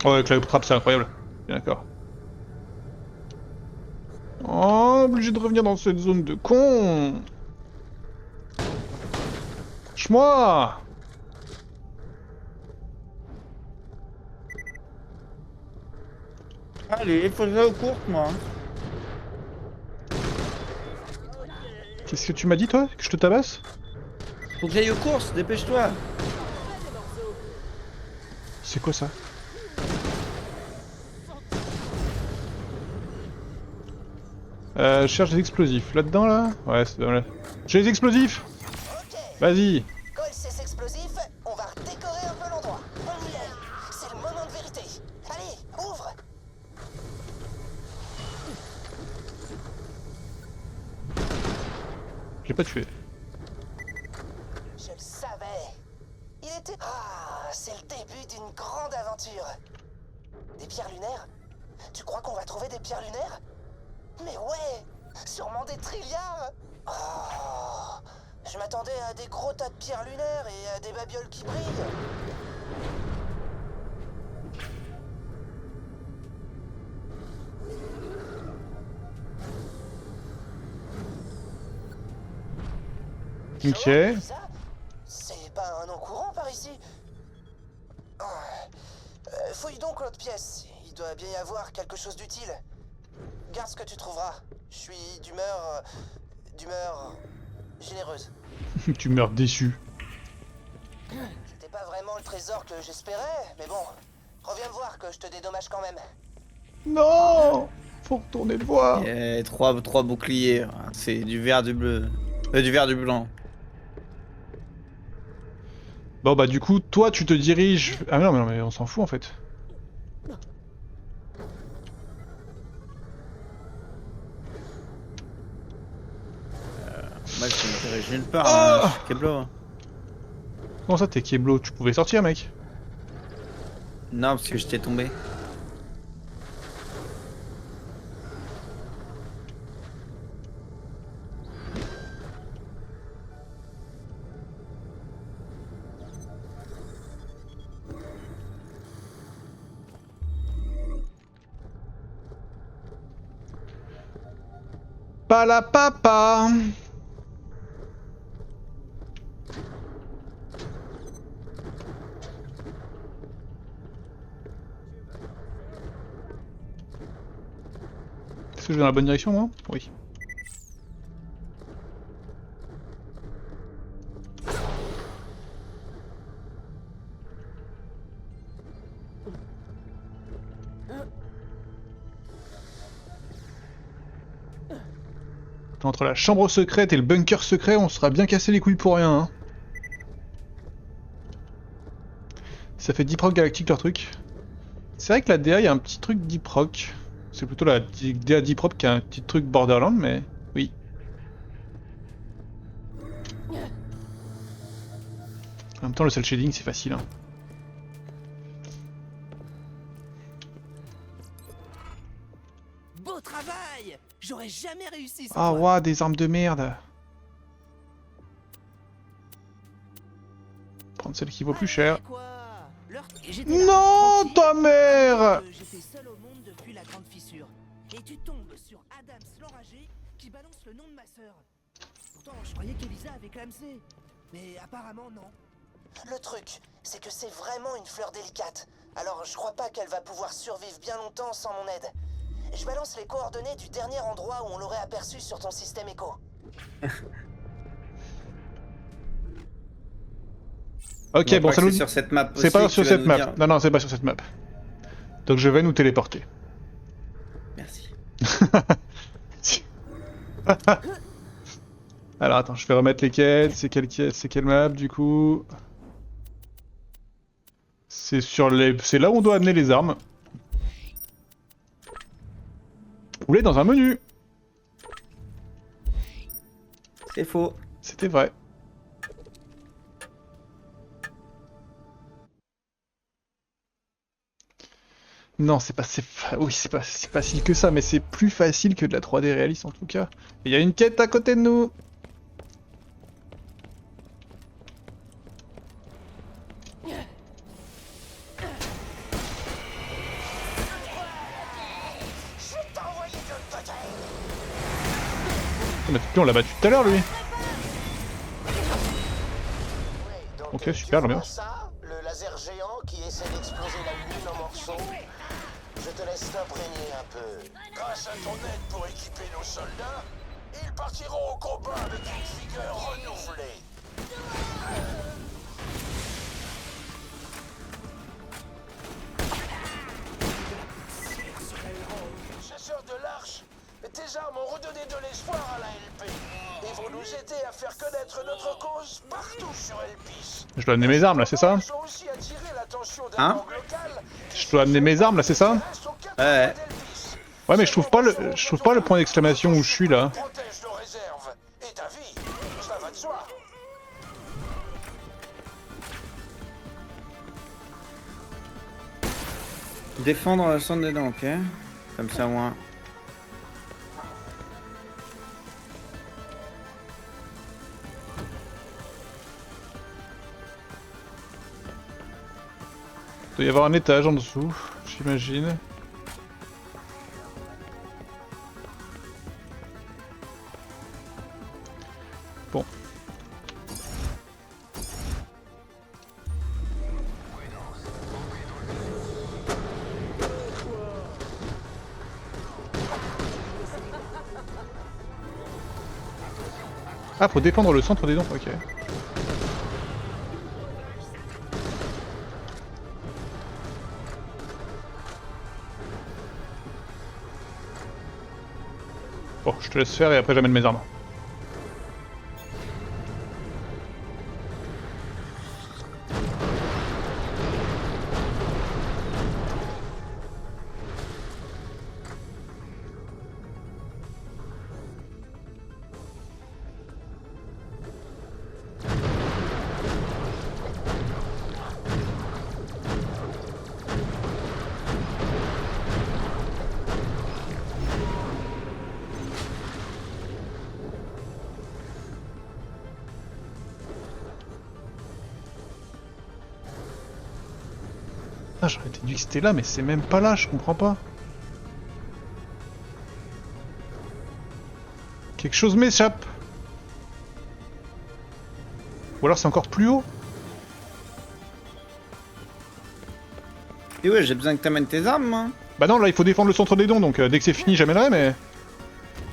Oh, avec la trappe, c'est incroyable. Bien d'accord. Oh, obligé de revenir dans cette zone de con. Lâche-moi. Allez, faut que j'aille aux courses, moi. Qu'est-ce que tu m'as dit, toi? Que je te tabasse? Faut que j'aille aux courses, dépêche-toi. C'est quoi ça? Je cherche des explosifs. Là-dedans, là? Ouais, c'est là. J'ai les explosifs! Ok. Vas-y! Colle ces explosifs, on va redécorer un peu l'endroit. On y est. C'est le moment de vérité. Allez, ouvre. J'ai pas tué. Je le savais. Il était... Ah, c'est le début d'une grande aventure. Des pierres lunaires? Tu crois qu'on va trouver des pierres lunaires? Mais ouais, sûrement des trilliards. Oh, je m'attendais à des gros tas de pierres lunaires et à des babioles qui brillent. Ok. Chaud, ça? C'est pas un nom courant par ici. Fouille donc l'autre pièce. Il doit bien y avoir quelque chose d'utile. Garde ce que tu trouveras. Je suis d'humeur généreuse. Tu meurs déçu. C'était pas vraiment le trésor que j'espérais, mais bon. Reviens me voir que je te dédommage quand même. Non! Faut retourner le voir. Et trois boucliers. C'est du vert, du bleu. Du vert, du blanc. Bon bah du coup, toi tu te diriges... Ah mais non mais on s'en fout en fait. Moi, je me dirige nulle part. Oh Je suis Keblo. Hein. Comment ça t'es Keblo? Tu pouvais sortir mec? Non, parce que j'étais tombé. Pas la papa. Est-ce que je vais dans la bonne direction moi? Oui. Entre la chambre secrète et le bunker secret, on sera bien cassé les couilles pour rien. Hein. Ça fait 10 proc galactique leur truc. C'est vrai que la DA, il y a un petit truc 10 proc. C'est plutôt la DA 10 proc qui a un petit truc Borderland, mais oui. En même temps, le cel shading, c'est facile. Hein. Beau travail! J'aurais jamais réussi sans Ah toi. ouah, des armes de merde. Prendre celle qui vaut plus cher. Quoi? J'étais là, Non, tranquille, ta mère! J'étais seul au monde depuis la grande fissure. Et tu tombes sur Adams l'enragé qui balance le nom de ma sœur. Pourtant, je croyais qu'Elisa avait clamsé. Mais apparemment, non. Le truc, c'est que c'est vraiment une fleur délicate. Alors je crois pas qu'elle va pouvoir survivre bien longtemps sans mon aide. Je balance les coordonnées du dernier endroit où on l'aurait aperçue sur ton système écho. Ok, Je bon, crois ça que nous... c'est sur cette map C'est aussi pas que sur tu vas cette nous map. dire. Non, non, c'est pas sur cette map. Donc je vais nous téléporter. Merci. Alors attends, je vais remettre les quêtes. C'est quelle map du coup? C'est sur les... C'est là où on doit amener les armes. Vous voulez dans un menu? C'est faux. C'était vrai. Non, c'est pas... Oui, c'est pas si facile que ça, mais c'est plus facile que de la 3D réaliste en tout cas. Il y a une quête à côté de nous. Je vais t'envoyer de l'autre côté. Mais on l'a battu tout à l'heure lui. Oui, donc, Ok, super, tu vois l'ambiance. ça, le laser géant qui essaie d'exploser la lune en morceaux. Je te laisse t'imprégner un peu. Grâce à ton aide pour équiper nos soldats, ils partiront au combat avec une vigueur renouvelée. Chasseurs de l'Arche, tes armes ont redonné de l'espoir à la LP et vont nous aider à faire connaître notre cause partout sur Elpis. Je dois amener mes armes là, c'est ça? Ils ont aussi attiré l'attention d'un Hein gang local Je dois amener mes armes là, c'est ça? qui reste aux quatre Ouais. coins d'Elpis. Ouais, mais je trouve pas le point d'exclamation où je suis là. Protège nos réserves et ta vie, ça va de soi. Défendre le centre des dents, ok. Comme ça, moi. Il doit y avoir un étage en dessous, j'imagine. Bon. Ah, faut défendre le centre des dents, ok. Bon, je te laisse faire et après j'amène mes armes. Ah, j'aurais dit que c'était là, mais c'est même pas là, je comprends pas. Quelque chose m'échappe. Ou alors c'est encore plus haut. Et ouais, j'ai besoin que t'amènes tes armes, moi. Bah non, là il faut défendre le centre des dons, donc dès que c'est fini j'amènerai, mais...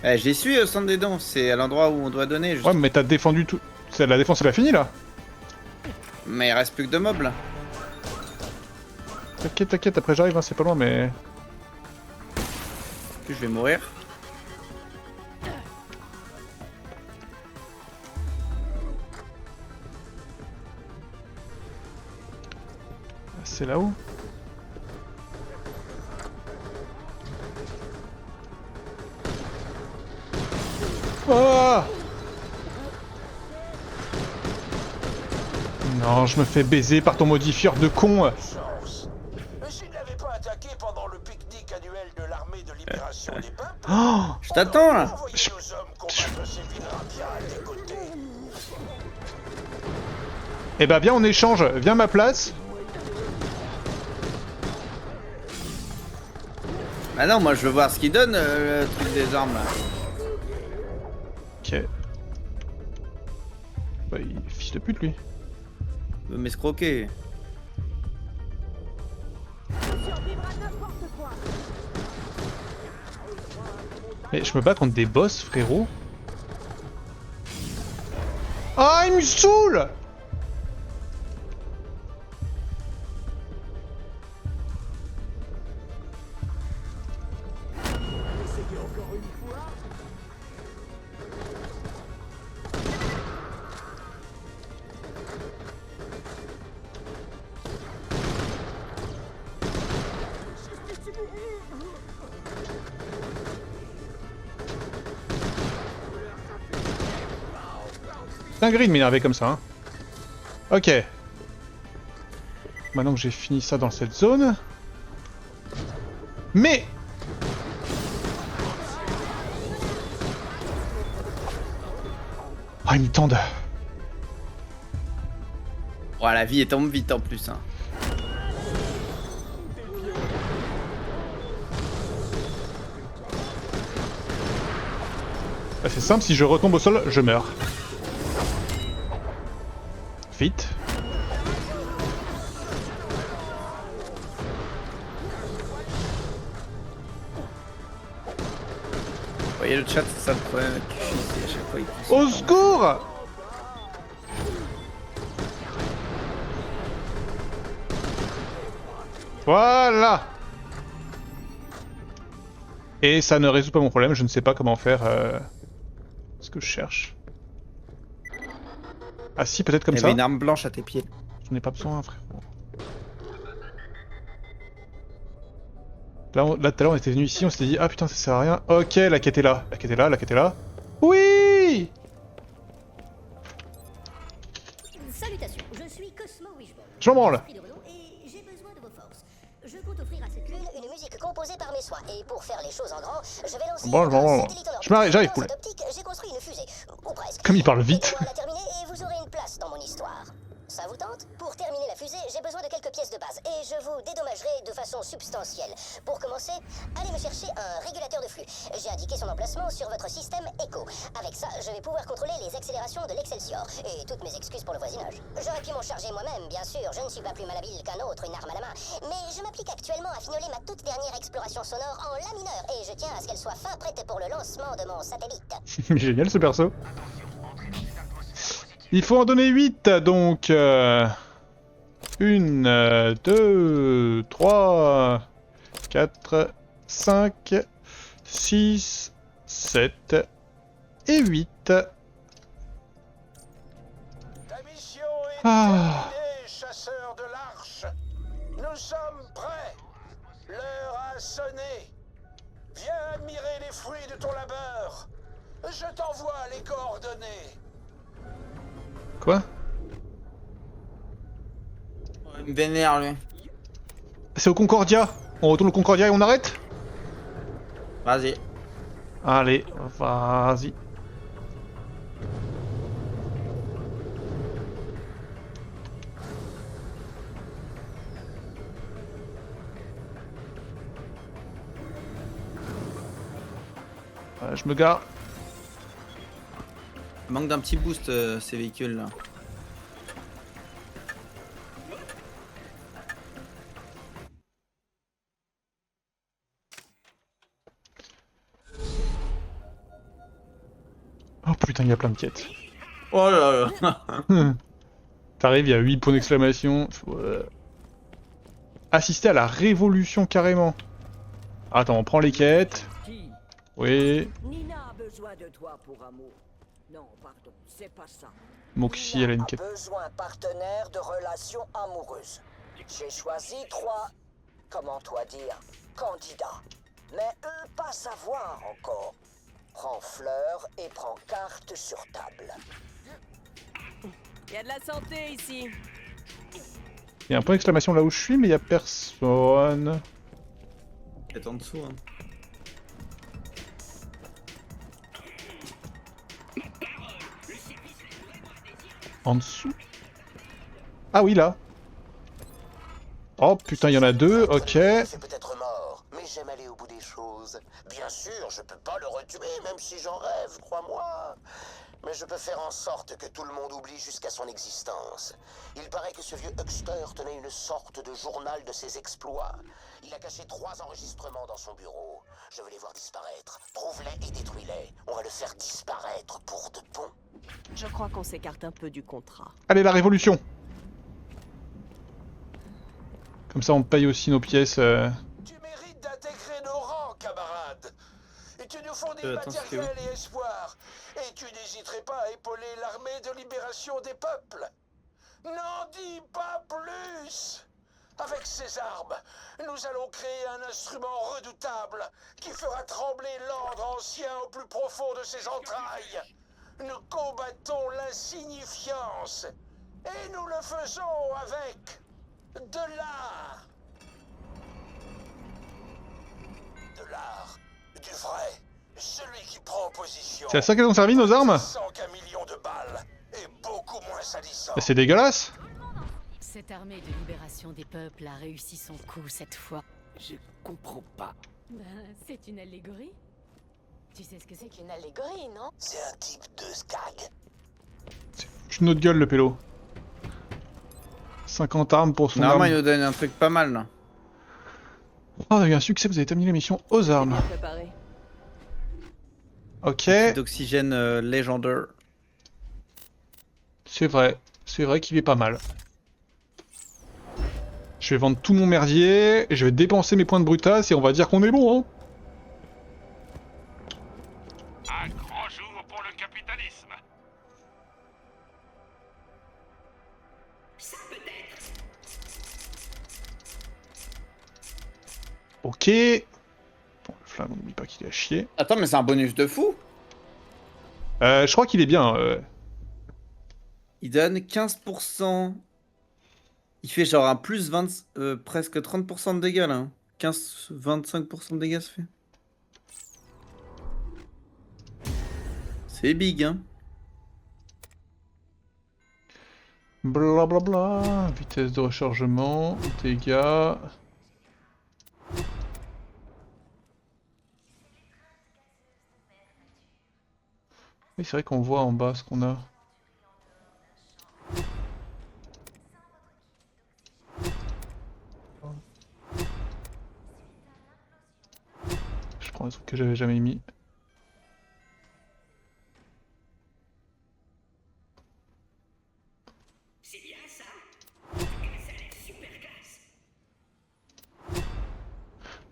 Eh, j'y suis au centre des dents, c'est à l'endroit où on doit donner. Juste. Ouais, mais t'as défendu tout... La défense elle a fini là. Mais il reste plus que 2 mobs là. T'inquiète, t'inquiète, après j'arrive, hein, c'est pas loin, mais... Puis je vais mourir. C'est là-haut. Oh non, je me fais baiser par ton modifieur de con. Chance. Mais s'ils n'avaient pas attaqué pendant le pique-nique annuel de l'armée de libération des peuples. Oh, Je t'attends là. Envoyez nos hommes combattre ces vilains bien à tes côtés. eh bah viens, on échange. Viens à ma place. Ah non, moi je veux voir ce qu'il donne le truc des armes là. Ok. Bah, il est fils de pute, lui. Il veut m'escroquer. Mais je me bats contre des boss, frérot. Ah, il me saoule! Dinguerie de m'énerver comme ça, hein. Ok. Maintenant que j'ai fini ça dans cette zone... Mais... Ah, ils me tendent. Oh, la vie elle tombe vite en plus. Hein. Bah, c'est simple, si je retombe au sol, je meurs. Vite. Vous voyez le chat, c'est ça le problème avec Kushi, c'est à chaque fois il pousse. Au secours! Voilà! Et ça ne résout pas mon problème, je ne sais pas comment faire ce que je cherche. Ah si, peut-être comme Il y ça. avait une arme blanche à tes pieds. J'en ai pas besoin, frérot. Là, là tout à l'heure, on était venu ici, on s'était dit, ah putain, ça sert à rien. Ok, la quête est là, la quête est là, la quête est là. Oui! Salutations, je suis Cosmo Wishbone. Je m'en branle. Esprit de renom et j'ai besoin de vos forces. Je compte offrir à cette lune une musique composée par mes soins. Et pour faire les choses en grand, je vais lancer Bon, je m'en branle. satellite en orbite. Je m'arrête, j'arrive, Dans poulet. cette optique, j'ai construit une fusée, ou presque. Comme il parle vite. Aidez-moi à la terminer et vous aurez une place dans mon histoire. Ça vous tente? Pour terminer la fusée, j'ai besoin de quelques pièces de base et je vous dédommagerai de façon substantielle. Pour commencer, allez me chercher un régulateur de flux. J'ai indiqué son emplacement sur votre système Echo. Avec ça, je vais pouvoir contrôler les accélérations de l'Excelsior. Et toutes mes excuses pour le voisinage. J'aurais pu m'en charger moi-même, bien sûr. Je ne suis pas plus malhabile qu'un autre, une arme à la main. Mais je m'applique actuellement à fignoler ma toute dernière exploration sonore en La mineur. Et je tiens à ce qu'elle soit fin prête pour le lancement de mon satellite. Génial ce perso. Il faut en donner 8, donc... 1, 2, 3, 4, 5, 6, 7 et 8. Ta mission est Ah. terminée, chasseur de l'arche. Nous sommes prêts. L'heure a sonné. Viens admirer les fruits de ton labeur. Je t'envoie les coordonnées. Quoi? Il me vénère lui. C'est au Concordia. On retourne au Concordia et on arrête? Vas-y. Allez, vas-y. Je me gare. Il manque d'un petit boost ces véhicules là. Oh putain, il y a plein de quêtes. Oh là là. T'arrives, il y a 8 points d'exclamation. Assister à la révolution carrément. Attends, on prend les quêtes. Qui? Oui. Nina a besoin de toi pour amour. Non, pardon, c'est pas ça. Moxie, elle a une Nina quête. besoin partenaire de relations amoureuses. J'ai choisi 3, comment toi dire, candidats. Mais eux, pas savoir encore. Prends fleur et prends carte sur table. Il y a de la santé ici. Il y a un point d'exclamation là où je suis, mais il y a personne. Peut-être en dessous. Hein. En dessous. Ah oui, là. Oh putain, il y en a deux, ok. C'est peut-être mort, mais j'aime aller au bout des choses. Bien sûr, je peux pas le retuer, même si j'en rêve, crois-moi. Mais je peux faire en sorte que tout le monde oublie jusqu'à son existence. Il paraît que ce vieux Huckster tenait une sorte de journal de ses exploits. Il a caché 3 enregistrements dans son bureau. Je veux les voir disparaître. Trouve-les et détruis-les. On va le faire disparaître pour de bon. Je crois qu'on s'écarte un peu du contrat. Allez, la révolution. Comme ça, on paye aussi nos pièces. Tu mérites d'intégrer nos rangs, camarade. Et tu nous fournis attends, c'était matériel et espoir. Et tu n'hésiterais pas à épauler l'armée de libération des peuples. N'en dis pas plus. Avec ces armes, nous allons créer un instrument redoutable qui fera trembler l'ordre ancien au plus profond de ses entrailles. Nous combattons l'insignifiance. Et nous le faisons avec de l'art. De l'art, du vrai, celui qui prend position. C'est à ça qu'elles ont servi nos armes? Sans qu'un million de balles et beaucoup moins salissant. Bah, c'est dégueulasse. Cette armée de libération des peuples a réussi son coup cette fois. Je comprends pas. Ben, c'est une allégorie. Tu sais ce que c'est Une allégorie, non? C'est un type de skag. C'est une autre gueule, le pélo. 50 armes pour son Normalement, arme. il nous donne un truc pas mal là. Oh, on a eu un succès, vous avez terminé l'émission aux Bien armes. préparé. Ok, D'oxygène légendaire. c'est vrai qu'il est pas mal. Je vais vendre tout mon merdier, et je vais dépenser mes points de brutasse, et on va dire qu'on est bon, hein. Un grand jour pour le capitalisme. Ok. Bon, le flingue, on n'oublie pas qu'il est à chier. Attends, mais c'est un bonus de fou. Je crois qu'il est bien. Il donne 15%. Il fait genre un plus 20, presque 30% de dégâts là. Hein. 15-25% de dégâts ça fait. C'est big hein. Blablabla. Vitesse de rechargement, dégâts. Oui, c'est vrai qu'on voit en bas ce qu'on a. Je prends un truc que j'avais jamais mis.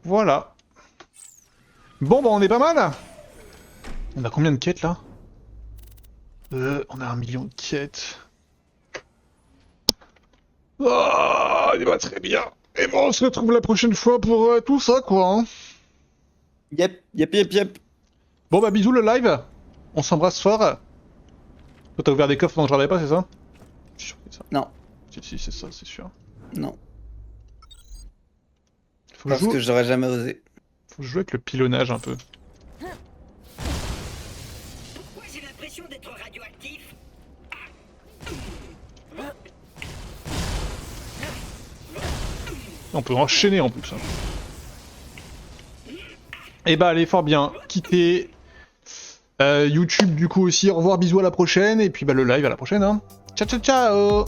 Voilà. Bon, bah on est pas mal. On a combien de quêtes là? On a 1 million de quêtes. Ah, il va très bien. Et bon, on se retrouve la prochaine fois pour tout ça, quoi. Hein. Yep. Bon, bah bisous le live. On s'embrasse ce soir. Toi, t'as ouvert des coffres dont je regardais pas, c'est ça? Je suis sûr que c'est ça. Non. Si, c'est ça, c'est sûr. Non. Faut Parce jouer... que j'aurais jamais osé. Faut jouer avec le pilonnage un peu. Pourquoi j'ai l'impression d'être radioactif? On peut enchaîner en plus. Hein. Et bah allez, fort bien. Quittez YouTube du coup aussi. Au revoir, bisous à la prochaine. Et puis bah le live à la prochaine. Hein. Ciao ciao ciao.